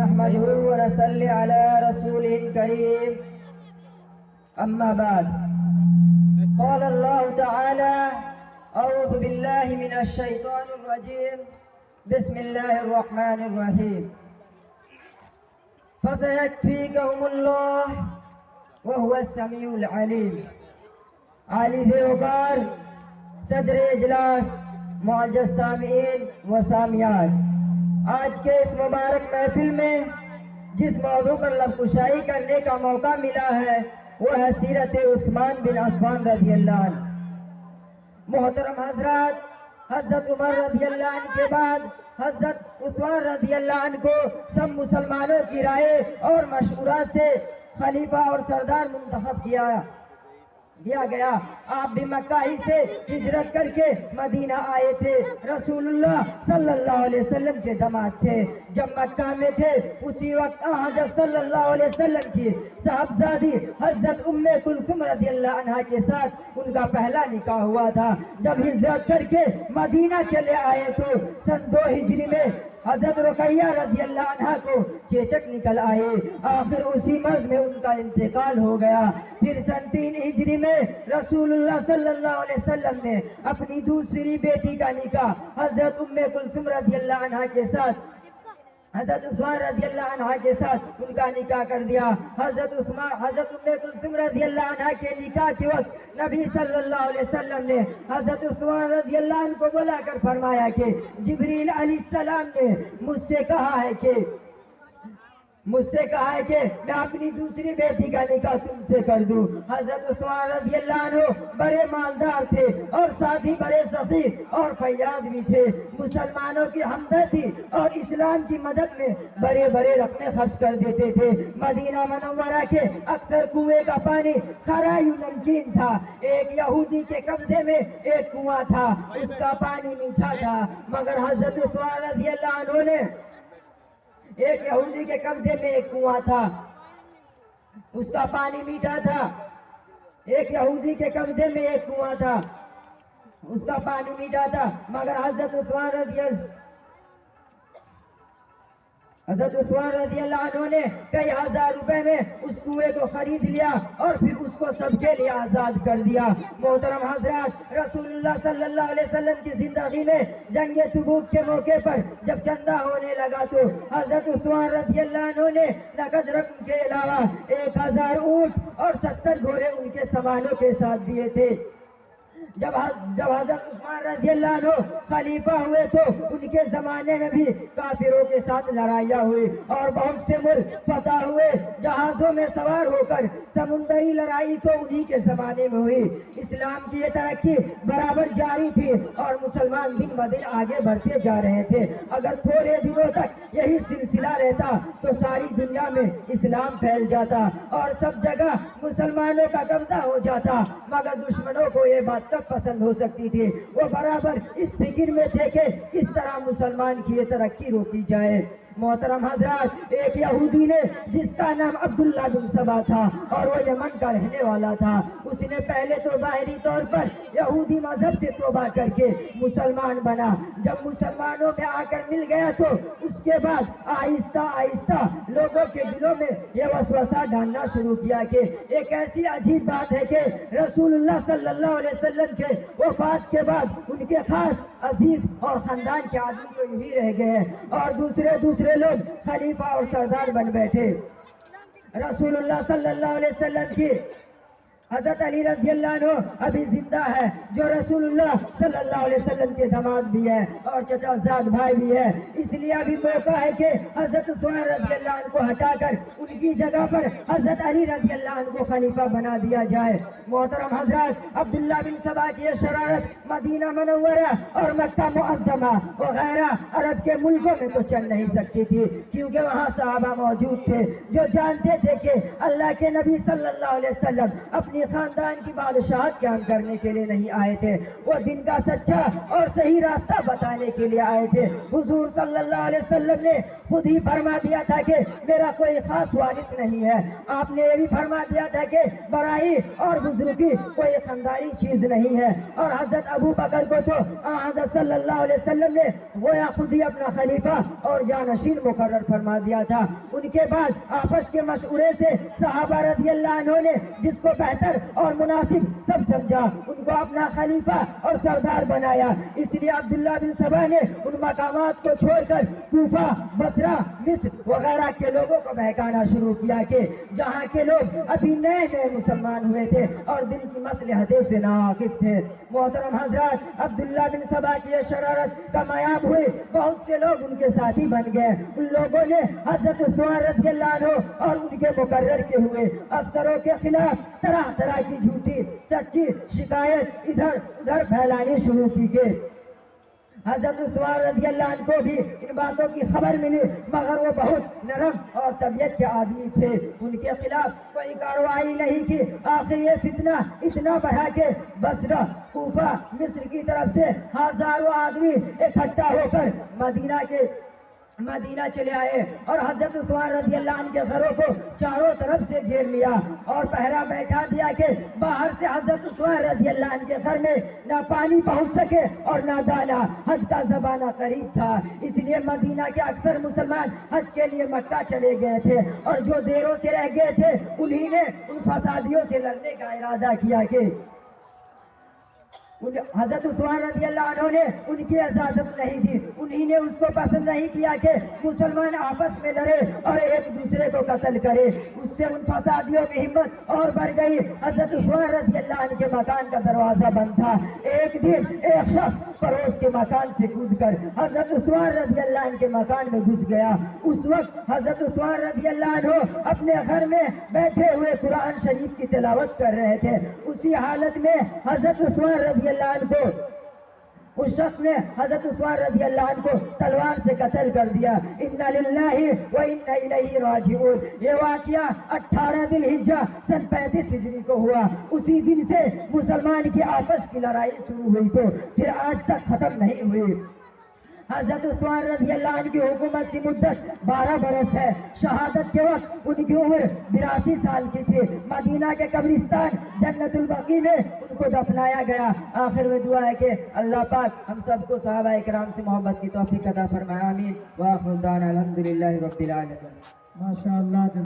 نحمده ونصلي على رسوله الكريم أما بعد قال الله تعالى أعوذ بالله من الشيطان الرجيم بسم الله الرحمن الرحيم فسيكفيكهم الله وهو السميع العليم عالی وقار صدر اجلاس معزز سامعین و سامعات، آج کے اس مبارک محفل میں جس موضوع پر لب کشائی کرنے کا موقع ملا ہے وہ ہے سیرت عثمان بن عفان رضی اللہ عنہ۔ محترم حضرات، حضرت عمر رضی اللہ عنہ کے بعد حضرت عثمان رضی اللہ عنہ کو سب مسلمانوں کی رائے اور مشورہ سے خلیفہ اور سردار منتخب کیا گیا۔ آپ بھی مکہ ہی سے ہجرت کر کے مدینہ آئے تھے، رسول اللہ صلی اللہ علیہ وسلم کے داماد تھے۔ جب مکہ میں تھے اسی وقت حضرت صلی اللہ علیہ وسلم کی صاحبزادی حضرت ام کلثوم رضی اللہ عنہ کے ساتھ ان کا پہلا نکاح ہوا تھا۔ جب ہجرت کر کے مدینہ چلے آئے تو سن 2 ہجری میں حضرت رقیہ رضی اللہ عنہ کو چیچک نکل آئے، آخر اسی مرض میں ان کا انتقال ہو گیا۔ پھر سن 3 ہجری میں رسول اللہ صلی اللہ علیہ وسلم نے اپنی دوسری بیٹی کا نکاح حضرت ام کلثوم رضی اللہ عنہ کے ساتھ حضرت عثمان رضی اللہ عنہ کے ساتھ ان کا نکاح کر دیا۔ حضرت ام کلثوم رضی اللہ عنہ کے نکاح کے وقت نبی صلی اللہ علیہ وسلم نے حضرت عثمان رضی اللہ عنہ کو بلا کر فرمایا کہ جبریل علیہ السلام نے مجھ سے کہا ہے کہ میں اپنی دوسری بیٹی کا نکاح تم سے کر دوں۔ حضرت عثمان رضی اللہ عنہ بڑے مالدار تھے اور ساتھ ہی بڑے سخی اور فیاض بھی تھے، مسلمانوں کی ہمدردی اور اسلام کی مدد میں بڑے بڑے رقمیں خرچ کر دیتے تھے۔ مدینہ منورہ کے اکثر کنویں کا پانی کھارا یوں نمکین تھا۔ ایک یہودی کے قبضے میں ایک کنواں تھا، اس کا پانی میٹھا تھا، مگر حضرت عثمان رضی اللہ عنہ نے ایک یہودی کے قبضے میں ایک کنواں تھا، اس کا پانی میٹھا تھا۔ ایک یہودی کے قبضے میں ایک کنواں تھا، اس کا پانی میٹھا تھا، مگر حضرت عثمان رضی اللہ عنہ نے کئی ہزار روپے میں اس کنویں کو خرید لیا اور پھر اس کو سب کے لیے آزاد کر دیا۔ محترم حضرات، رسول اللہ صلی اللہ علیہ وسلم کی زندگی میں جنگ تبوک کے موقع پر جب چندہ ہونے لگا تو حضرت عثمان رضی اللہ عنہ نے نقد رقم کے علاوہ 1000 اونٹ اور 70 گھوڑے ان کے سواروں کے ساتھ دیے تھے۔ جب حضرت عثمان رضی اللہ عنہ خلیفہ ہوئے تو ان کے زمانے میں بھی کافروں کے ساتھ لڑائیاں ہوئی اور بہت سے ملک فتح ہوئے۔ جہازوں میں سوار ہو کر سمندری لڑائی تو انہی کے زمانے میں ہوئی۔ اسلام کی یہ ترقی برابر جاری تھی اور مسلمان دن بدن آگے بڑھتے جا رہے تھے۔ اگر تھوڑے دنوں تک یہی سلسلہ رہتا تو ساری دنیا میں اسلام پھیل جاتا اور سب جگہ مسلمانوں کا قبضہ ہو جاتا، مگر دشمنوں کو یہ بات تب پسند ہو سکتی تھی، وہ برابر اس فکر میں تھے کہ کس طرح مسلمان کی یہ ترقی روکی جائے۔ محترم حضرات، ایک یہودی نے جس کا نام عبداللہ بن سبا تھا اور وہ یمن کا رہنے والا تھا، اس نے پہلے تو ظاہری طور پر یہودی مذہب سے توبہ کر کے مسلمان بنا۔ جب مسلمانوں میں آ کر مل گیا تو اس کے بعد آہستہ آہستہ لوگوں کے دلوں میں یہ وسوسہ ڈالنا شروع کیا کہ ایک ایسی عجیب بات ہے کہ رسول اللہ صلی اللہ علیہ وسلم کے وفات کے بعد ان کے خاص عزیز اور خاندان کے آدمی تو یہی رہ گئے اور دوسرے لوگ خلیفہ اور سردار بن بیٹھے۔ رسول اللہ صلی اللہ علیہ وسلم کی حضرت علی رضی اللہ عنہ ابھی زندہ ہے، جو رسول اللہ صلی اللہ علیہ وسلم کے داماد بھی ہے اور چچا زاد بھائی بھی ہے، اس لیے ابھی موقع ہے کہ حضرت عثمان رضی اللہ عنہ کو ہٹا کر ان کی جگہ پر حضرت علی رضی اللہ عنہ کو خلیفہ بنا دیا جائے۔ محترم حضرات، عبداللہ بن سبا کی یہ شرارت مدینہ منورہ اور مکہ معظمہ وغیرہ عرب کے ملکوں میں تو چل نہیں سکتی تھی، کیونکہ وہاں صحابہ موجود تھے جو جانتے تھے کہ اللہ کے نبی صلی اللہ علیہ وسلم اپنی اپنی خاندان کی بادشاہت قائم کرنے کے لیے نہیں آئے تھے، وہ دین کا سچا اور صحیح راستہ بتانے کے لیے آئے تھے۔ حضور صلی اللہ علیہ وسلم نے خود ہی فرما دیا تھا کہ میرا کوئی خاص والد نہیں ہے۔ آپ نے یہ بھی فرما دیا تھا کہ برائی اور بزرگی کوئی خاندانی چیز نہیں ہے، اور حضرت ابو بکر کو تو حضرت صلی اللہ علیہ وسلم نے گویا خود ہی اپنا خلیفہ اور جانشین مقرر فرما دیا تھا۔ ان کے بعد آپس کے مشورے سے صحابہ رضی اللہ عنہ نے جس کو بہتر اور مناسب سب سمجھا ان کو اپنا خلیفہ اور سردار بنایا۔ اس لیے عبداللہ بن سبا نے ان مقامات کو چھوڑ کر کوفہ، بصرہ، مصر وغیرہ کے لوگوں کو بہکانا شروع کیا کہ جہاں کے لوگ ابھی نئے نئے مسلمان ہوئے تھے اور دن کی مصلحتوں سے ناواقف تھے۔ محترم حضرات، عبداللہ بن سبا کی یہ شرارت کامیاب ہوئی، بہت سے لوگ ان کے ساتھی بن گئے۔ ان لوگوں نے حضرت عثمان رضی اللہ عنہ اور ان کے مقرر کے ہوئے افسروں کے خلاف طرح طرح کی جھوٹی سچی شکایت ادھر ادھر پھیلانی شروع کی گئی۔ حضرت عثمان رضی اللہ عنہ کو بھی ان باتوں کی خبر ملی، مگر وہ بہت نرم اور طبیعت کے آدمی تھے، ان کے خلاف کوئی کارروائی نہیں کی۔ آخر یہ فتنہ اتنا بڑھا کہ بصرہ، کوفہ، مصر کی طرف سے ہزاروں آدمی اکٹھا ہو کر مدینہ چلے آئے اور حضرت عثمان رضی اللہ عنہ کے گھروں کو چاروں طرف سے گھیر لیا اور پہرا بیٹھا دیا کہ باہر سے حضرت عثمان رضی اللہ عنہ کے گھر میں نہ پانی پہنچ سکے اور نہ دانا۔ حج کا زمانہ قریب تھا، اس لیے مدینہ کے اکثر مسلمان حج کے لیے مکہ چلے گئے تھے، اور جو دیروں سے رہ گئے تھے انہی نے ان فسادیوں سے لڑنے کا ارادہ کیا کہ حضرت عثمان رضی اللہ عنہ نے ان کی اجازت نہیں دی، انہی نے اس کو پسند نہیں کیا کہ مسلمان آپس میں لڑے اور ایک دوسرے کو قتل کرے۔ اس سے ان فسادیوں کی ہمت اور بڑھ گئی۔ حضرت عثمان رضی اللہ عنہ کے مکان کا دروازہ بند تھا، ایک دن ایک شخص پڑوس کے مکان سے کود کر حضرت عثمان رضی اللہ عنہ کے مکان میں گھس گیا۔ اس وقت حضرت عثمان رضی اللہ عنہ اپنے گھر میں بیٹھے ہوئے قرآن شریف کی تلاوت کر رہے تھے۔ اسی حالت میں حضرت عثمان رضی اللہ عنہ کو اس شخص نے حضرت عثمان رضی اللہ عنہ کو تلوار سے قتل کر دیا۔ انا للہ و انا الیہ راجعون۔ یہ واقعہ 18 ذی الحجہ سن 35 ہجری کو ہوا۔ اسی دن سے مسلمان کی آپس کی لڑائی شروع ہوئی تو پھر آج تک ختم نہیں ہوئی۔ حضرت عثمان رضی اللہ عنہ کی حکومت کی مدت 12 برس ہے۔ شہادت کے وقت ان کی عمر 82 سال کی تھی۔ مدینہ کے قبرستان جنت البقیع میں ان کو دفنایا گیا۔ آخر میں دعا ہے کہ اللہ پاک ہم سب کو صحابہ کرام سے محبت کی توفیق عطا فرمائے، آمین۔ وآخر دعوانا الحمدللہ رب العالمین۔ ماشاءاللہ۔